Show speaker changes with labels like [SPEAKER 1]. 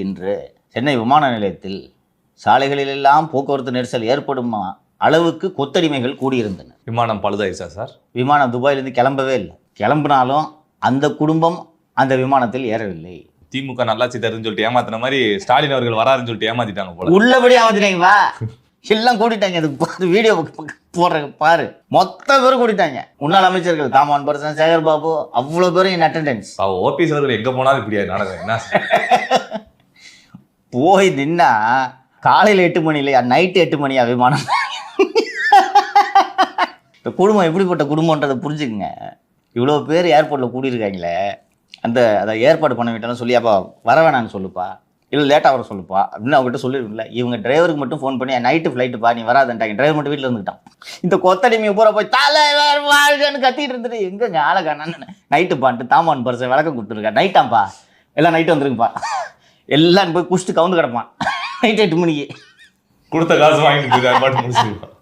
[SPEAKER 1] இன்று சென்னை விமான நிலையத்தில் சாலைகளிலெல்லாம் போக்குவரத்து நெரிசல் ஏற்படும் அளவுக்கு கொத்தடிமைகள் கூடியிருந்தன.
[SPEAKER 2] விமானம் பழுதாயிருச்சா சார்?
[SPEAKER 1] விமானம் துபாயிலிருந்து கிளம்பவே இல்லை. கிளம்பினாலும் அந்த குடும்பம் அந்த விமானத்தில் ஏறவில்லை.
[SPEAKER 2] திமுக நல்லாட்சி தருன்னு சொல்லிட்டு ஏமாத்தின மாதிரி ஸ்டாலின் அவர்கள் வராருன்னு சொல்லிட்டு ஏமாத்திட்டாங்க போல.
[SPEAKER 1] உள்ளபடி ஏமாத்திட்டாங்க. வா எல்லாம் கூட்டிட்டாங்க. அதுக்கு வீடியோ போடுற பாரு, மொத்த பேரும் கூட்டிட்டாங்க. முன்னாள் அமைச்சர்கள் தாமான் பர்சன், சேகர் பாபு, அவ்வளோ பேரும் இன் அட்டெண்டன்ஸ்.
[SPEAKER 2] ஓபிஎஸ் அவர்கள் எங்க போனாலும் இப்படியா நடக்கும்? என்ன
[SPEAKER 1] போய் நின்னா காலையில் 8 மணி இல்லையா, நைட்டு 8 மணியா விமானம். இந்த குடும்பம் எப்படிப்பட்ட குடும்பன்றதை புரிஞ்சுக்குங்க. இவ்வளோ பேர் ஏர்போர்ட்டில் கூடியிருக்காங்களே, அதை ஏற்பாடு பண்ண விட்டாலும் சொல்லி, அப்பா வர வேணான்னு சொல்லுப்பா, இல்லை லேட்டாக வர சொல்லுப்பா அப்படின்னு அவங்ககிட்ட சொல்லிடும்ல. இவங்க டிரைவருக்கு மட்டும் ஃபோன் பண்ணி நைட்டு ஃப்ளைட்டுப்பா நீ வராதுன்ட்டாங்க. டிரைவர் மட்டும் வீட்டில் இருந்துக்கிட்டான். இந்த கொத்தடிமையை பூரா போய் தலைவர் வாழ்கன்னு கத்திட்டு இருந்துட்டு எங்கே ஆளை காணான்னு நைட்டு பான்ட்டு தாமான் பரிசை விளக்கம் கொடுத்துருக்கா. நைட்டாம்ப்பா, எல்லாம் நைட்டு வந்துருக்குப்பா, எல்லாம் போய் குடிச்சிட்டு கவுந்து கிடப்பான் நைட்டு 8 மணிக்கு.
[SPEAKER 2] கொடுத்த காசு வாங்கிட்டு